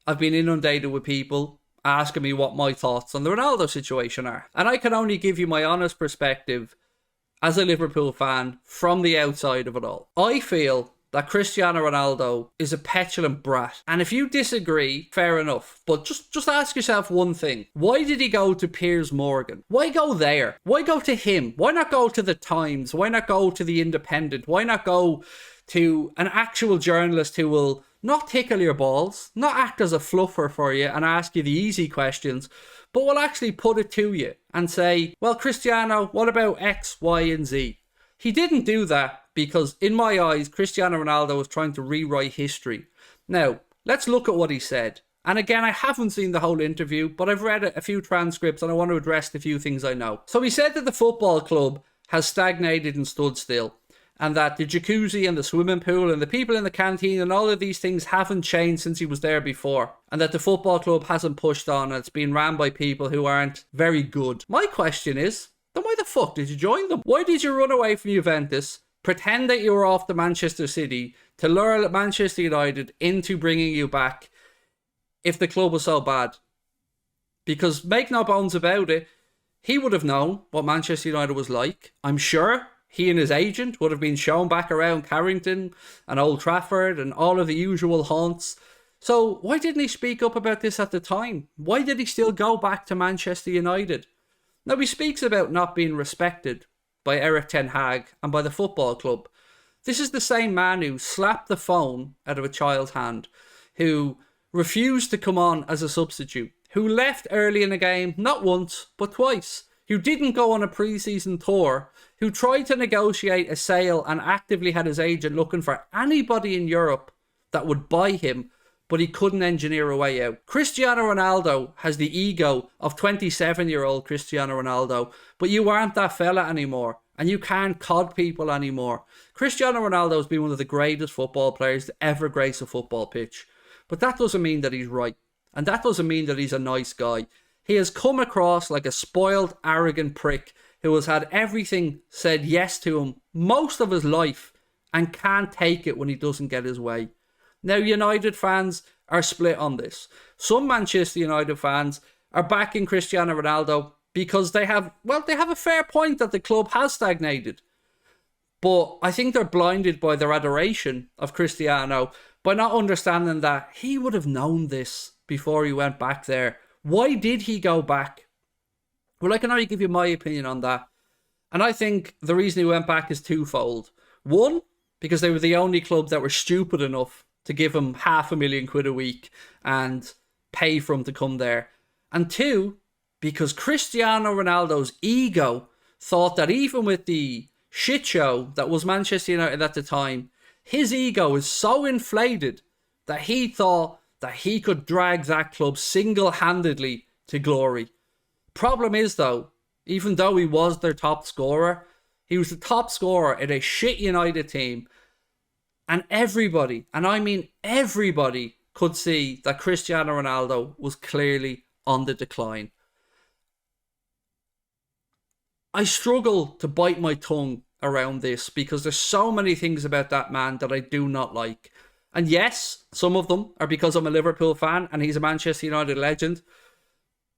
I've been inundated with people asking me what my thoughts on the Ronaldo situation are. And I can only give you my honest perspective as a Liverpool fan from the outside of it all. I feel that Cristiano Ronaldo is a petulant brat. And if you disagree, fair enough. But just ask yourself one thing. Why did he go to Piers Morgan? Why go there? Why go to him? Why not go to the Times? Why not go to the Independent? Why not go to an actual journalist who will not tickle your balls, not act as a fluffer for you and ask you the easy questions, but will actually put it to you and say, well, Cristiano, what about X, Y, and Z? He didn't do that because, in my eyes, Cristiano Ronaldo was trying to rewrite history. Now, let's look at what he said. And again, I haven't seen the whole interview, but I've read a few transcripts and I want to address the few things I know. So he said that the football club has stagnated and stood still, and that the jacuzzi and the swimming pool and the people in the canteen and all of these things haven't changed since he was there before, and that the football club hasn't pushed on and it's been ran by people who aren't very good. My question is, then why the fuck did you join them? Why did you run away from Juventus, pretend that you were off to Manchester City, to lure Manchester United into bringing you back if the club was so bad? Because make no bones about it, he would have known what Manchester United was like. I'm sure he and his agent would have been shown back around Carrington and Old Trafford and all of the usual haunts. So why didn't he speak up about this at the time? Why did he still go back to Manchester United? Now, he speaks about not being respected by Erik Ten Hag and by the football club. This is the same man who slapped the phone out of a child's hand, who refused to come on as a substitute, who left early in the game, not once, but twice, who didn't go on a pre-season tour, who tried to negotiate a sale and actively had his agent looking for anybody in Europe that would buy him, but he couldn't engineer a way out. Cristiano Ronaldo has the ego of 27-year-old Cristiano Ronaldo, but you aren't that fella anymore, and you can't cod people anymore. Cristiano Ronaldo has been one of the greatest football players to ever grace a football pitch, but that doesn't mean that he's right, and that doesn't mean that he's a nice guy. He has come across like a spoiled, arrogant prick who has had everything said yes to him most of his life and can't take it when he doesn't get his way. Now, United fans are split on this. Some Manchester United fans are backing Cristiano Ronaldo because they have a fair point that the club has stagnated. But I think they're blinded by their adoration of Cristiano by not understanding that he would have known this before he went back there. Why did he go back? Well, I can only give you my opinion on that. And I think the reason he went back is twofold. One, because they were the only club that were stupid enough to give him £500,000 a week and pay for him to come there. And two, because Cristiano Ronaldo's ego thought that even with the shit show that was Manchester United at the time, his ego is so inflated that he thought that he could drag that club single-handedly to glory. Problem is, though, even though he was their top scorer, he was the top scorer in a shit United team. And everybody, and I mean everybody, could see that Cristiano Ronaldo was clearly on the decline. I struggle to bite my tongue around this because there's so many things about that man that I do not like. And yes, some of them are because I'm a Liverpool fan and he's a Manchester United legend.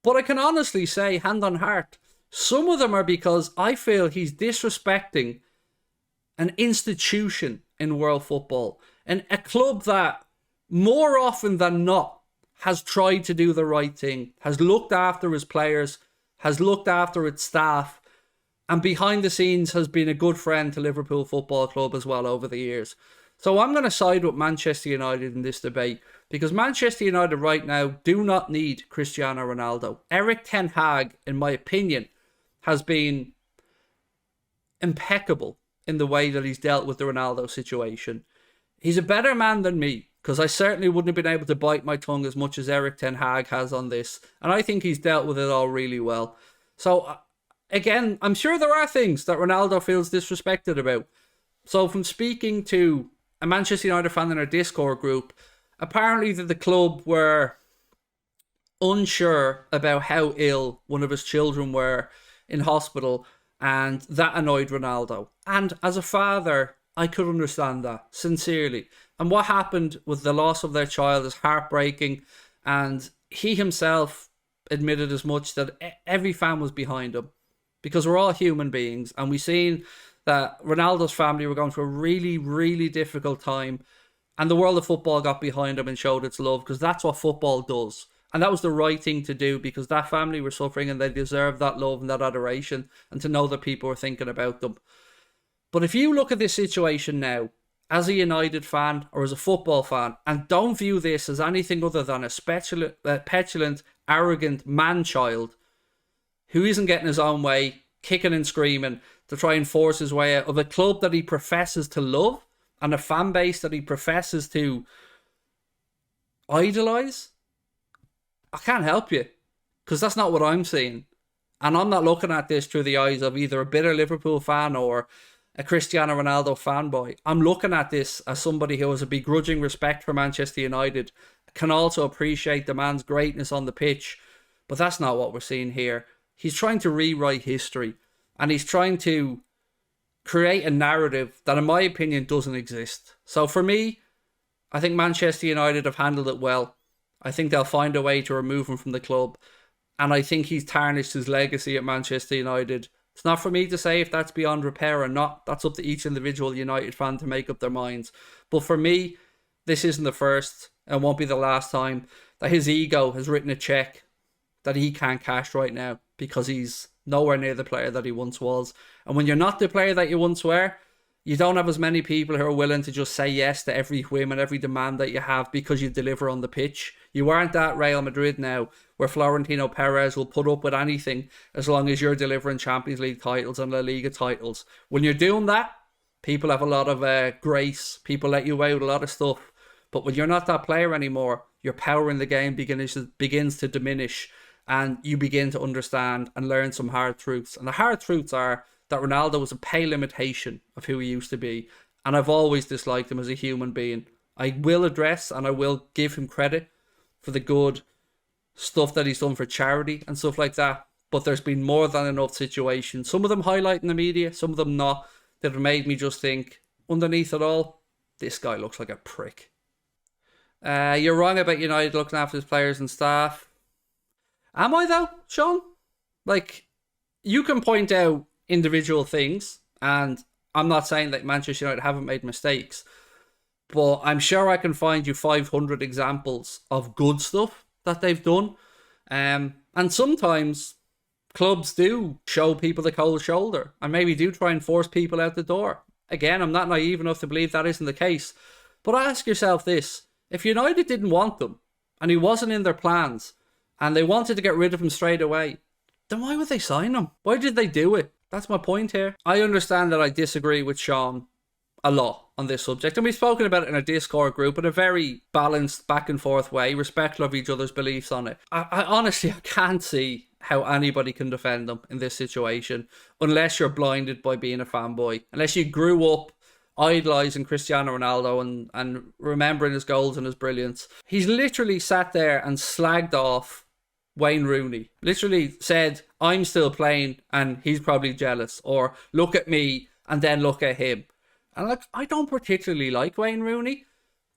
But I can honestly say, hand on heart, some of them are because I feel he's disrespecting an institution in world football, and a club that more often than not has tried to do the right thing, has looked after his players, has looked after its staff, and behind the scenes has been a good friend to Liverpool Football Club as well over the years. So I'm going to side with Manchester United in this debate, because Manchester United right now do not need Cristiano Ronaldo. Erik Ten Hag, in my opinion, has been impeccable in the way that he's dealt with the Ronaldo situation. He's a better man than me, because I certainly wouldn't have been able to bite my tongue as much as Erik Ten Hag has on this. And I think he's dealt with it all really well. So, again, I'm sure there are things that Ronaldo feels disrespected about. So, from speaking to a Manchester United fan in our Discord group, apparently that the club were unsure about how ill one of his children were in hospital, and that annoyed Ronaldo. And as a father, I could understand that, sincerely. And what happened with the loss of their child is heartbreaking. And he himself admitted as much, that every fan was behind him because we're all human beings. And we've seen that Ronaldo's family were going through a really, really difficult time. And the world of football got behind him and showed its love, because that's what football does. And that was the right thing to do, because that family were suffering and they deserved that love and that adoration, and to know that people were thinking about them. But if you look at this situation now, as a United fan or as a football fan, and don't view this as anything other than a petulant, arrogant man-child who isn't getting his own way, kicking and screaming to try and force his way out of a club that he professes to love and a fan base that he professes to idolise, I can't help you, because that's not what I'm seeing. And I'm not looking at this through the eyes of either a bitter Liverpool fan or a Cristiano Ronaldo fanboy. I'm looking at this as somebody who has a begrudging respect for Manchester United, can also appreciate the man's greatness on the pitch, but that's not what we're seeing here. He's trying to rewrite history, and he's trying to create a narrative that, in my opinion, doesn't exist. So for me, I think Manchester United have handled it well. I think they'll find a way to remove him from the club, and I think he's tarnished his legacy at Manchester United. It's not for me to say if that's beyond repair or not. That's up to each individual United fan to make up their minds. But for me, this isn't the first and won't be the last time that his ego has written a check that he can't cash right now, because he's nowhere near the player that he once was. And when you're not the player that you once were, you don't have as many people who are willing to just say yes to every whim and every demand that you have because you deliver on the pitch. You aren't that Real Madrid now, where Florentino Perez will put up with anything as long as you're delivering Champions League titles and La Liga titles. When you're doing that, people have a lot of grace. People let you away with a lot of stuff. But when you're not that player anymore, your power in the game begins to diminish, and you begin to understand and learn some hard truths. And the hard truths are that Ronaldo was a pale imitation of who he used to be, and I've always disliked him as a human being. I will address and I will give him credit for the good stuff that he's done for charity and stuff like that, but there's been more than enough situations, some of them highlighting the media, some of them not, that have made me just think, underneath it all, this guy looks like a prick. You're wrong about United looking after his players and staff. Am I though, Sean? Like, you can point out individual things, and I'm not saying that Manchester United haven't made mistakes, but I'm sure I can find you 500 examples of good stuff that they've done. And sometimes clubs do show people the cold shoulder and maybe do try and force people out the door. Again, I'm not naive enough to believe that isn't the case, but ask yourself this: if United didn't want them and he wasn't in their plans and they wanted to get rid of him straight away, then why would they sign him? Why did they do it? That's my point here. I understand that I disagree with Sean a lot on this subject, and we've spoken about it in a Discord group in a very balanced, back and forth way, respectful of each other's beliefs on it. I honestly can't see how anybody can defend them in this situation unless you're blinded by being a fanboy, unless you grew up idolising Cristiano Ronaldo and remembering his goals and his brilliance. He's literally sat there and slagged off Wayne Rooney, literally said, I'm still playing and he's probably jealous, or look at me and then look at him. And like, I don't particularly like Wayne Rooney,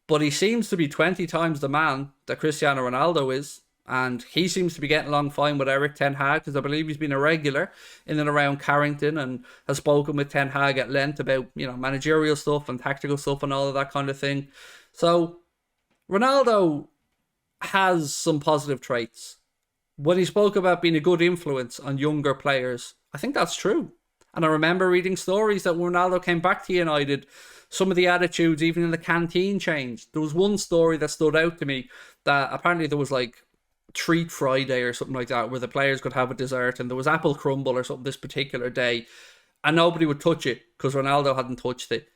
but he seems to be 20 times the man that Cristiano Ronaldo is, and he seems to be getting along fine with Erik Ten Hag, because I believe he's been a regular in and around Carrington and has spoken with Ten Hag at length about, managerial stuff and tactical stuff and all of that kind of thing. So Ronaldo has some positive traits. When he spoke about being a good influence on younger players, I think that's true. And I remember reading stories that when Ronaldo came back to United, some of the attitudes, even in the canteen, changed. There was one story that stood out to me, that apparently there was like Treat Friday or something like that, where the players could have a dessert, and there was apple crumble or something this particular day, and nobody would touch it because Ronaldo hadn't touched it.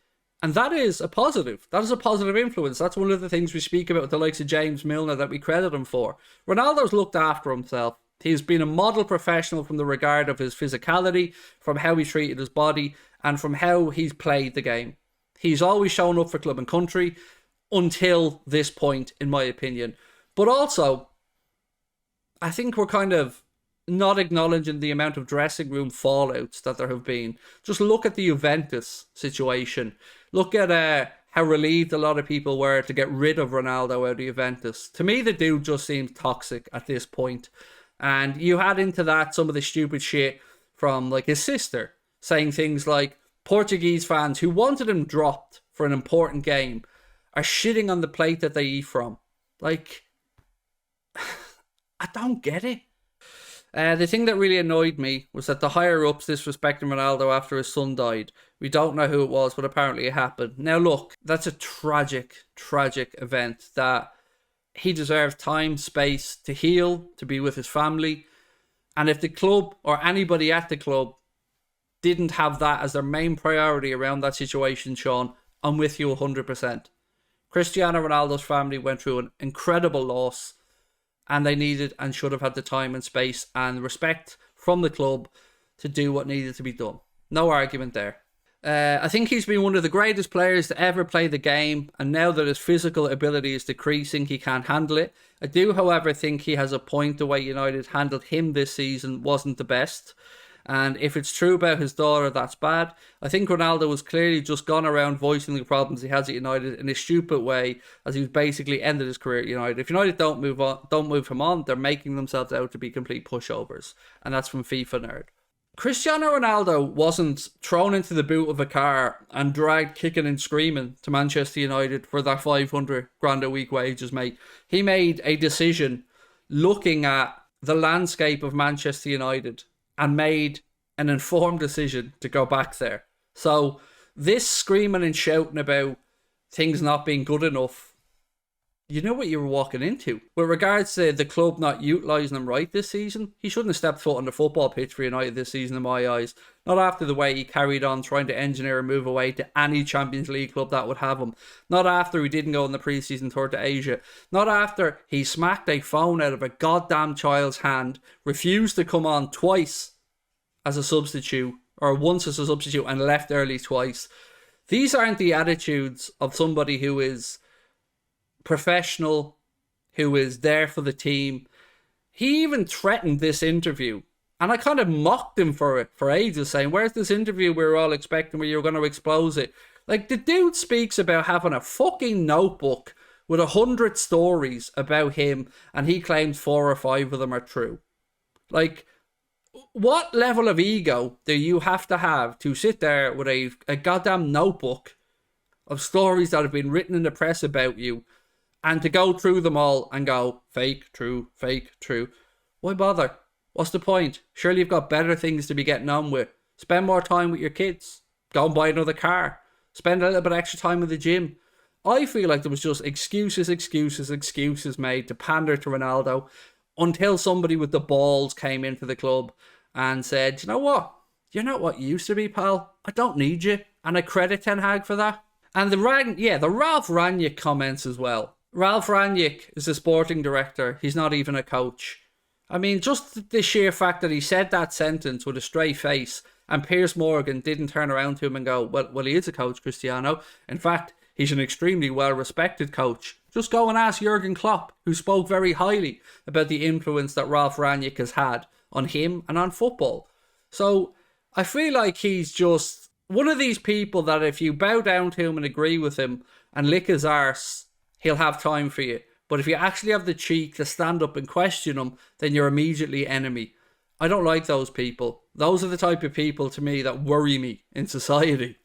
And that is a positive. That is a positive influence. That's one of the things we speak about with the likes of James Milner that we credit him for. Ronaldo's looked after himself. He's been a model professional from the regard of his physicality, from how he treated his body, and from how he's played the game. He's always shown up for club and country until this point, in my opinion. But also, I think we're kind of not acknowledging the amount of dressing room fallouts that there have been. Just look at the Juventus situation. Look at how relieved a lot of people were to get rid of Ronaldo out of Juventus. To me, the dude just seems toxic at this point. And you add into that some of the stupid shit from like his sister saying things like Portuguese fans who wanted him dropped for an important game are shitting on the plate that they eat from. Like, I don't get it. The thing that really annoyed me was that the higher-ups disrespecting Ronaldo after his son died. We don't know who it was, but apparently it happened. Now look, that's a tragic, tragic event that he deserves time, space to heal, to be with his family. And if the club or anybody at the club didn't have that as their main priority around that situation, Sean, I'm with you 100%. Cristiano Ronaldo's family went through an incredible loss, and they needed and should have had the time and space and respect from the club to do what needed to be done. No argument there. I think he's been one of the greatest players to ever play the game, and now that his physical ability is decreasing, he can't handle it. I do, however, think he has a point. The way United handled him this season wasn't the best. And if it's true about his daughter, that's bad. I think Ronaldo has clearly just gone around voicing the problems he has at United in a stupid way, as he's basically ended his career at United. If United don't move him on, they're making themselves out to be complete pushovers. And that's from FIFA Nerd. Cristiano Ronaldo wasn't thrown into the boot of a car and dragged kicking and screaming to Manchester United for their 500 grand a week wages, mate. He made a decision looking at the landscape of Manchester United and made an informed decision to go back there. So this screaming and shouting about things not being good enough, you know what you were walking into. With regards to the club not utilising him right this season, he shouldn't have stepped foot on the football pitch for United this season in my eyes. Not after the way he carried on trying to engineer a move away to any Champions League club that would have him. Not after he didn't go on the pre-season tour to Asia. Not after he smacked a phone out of a goddamn child's hand, refused to come on twice as a substitute, or once as a substitute, and left early twice. These aren't the attitudes of somebody who is professional, who is there for the team. He even threatened this interview, and I kind of mocked him for it for ages, saying, where's this interview we were all expecting where you were going to expose it? Like, the dude speaks about having a fucking notebook with 100 stories about him, and he claims 4 or 5 of them are true. Like, what level of ego do you have to sit there with a goddamn notebook of stories that have been written in the press about you, and to go through them all and go, fake, true, fake, true? Why bother? What's the point? Surely you've got better things to be getting on with. Spend more time with your kids. Go and buy another car. Spend a little bit extra time at the gym. I feel like there was just excuses made to pander to Ronaldo until somebody with the balls came into the club and said, you know what? You're not what you used to be, pal. I don't need you. And I credit Ten Hag for that. And the Ralph Rangnick comments as well. Ralph Rangnick is the sporting director. He's not even a coach. I mean, just the sheer fact that he said that sentence with a straight face and Piers Morgan didn't turn around to him and go, well, he is a coach, Cristiano. In fact, he's an extremely well-respected coach. Just go and ask Jurgen Klopp, who spoke very highly about the influence that Ralph Rangnick has had on him and on football. So I feel like he's just one of these people that if you bow down to him and agree with him and lick his arse, he'll have time for you. But if you actually have the cheek to stand up and question him, then you're immediately enemy. I don't like those people. Those are the type of people, to me, that worry me in society.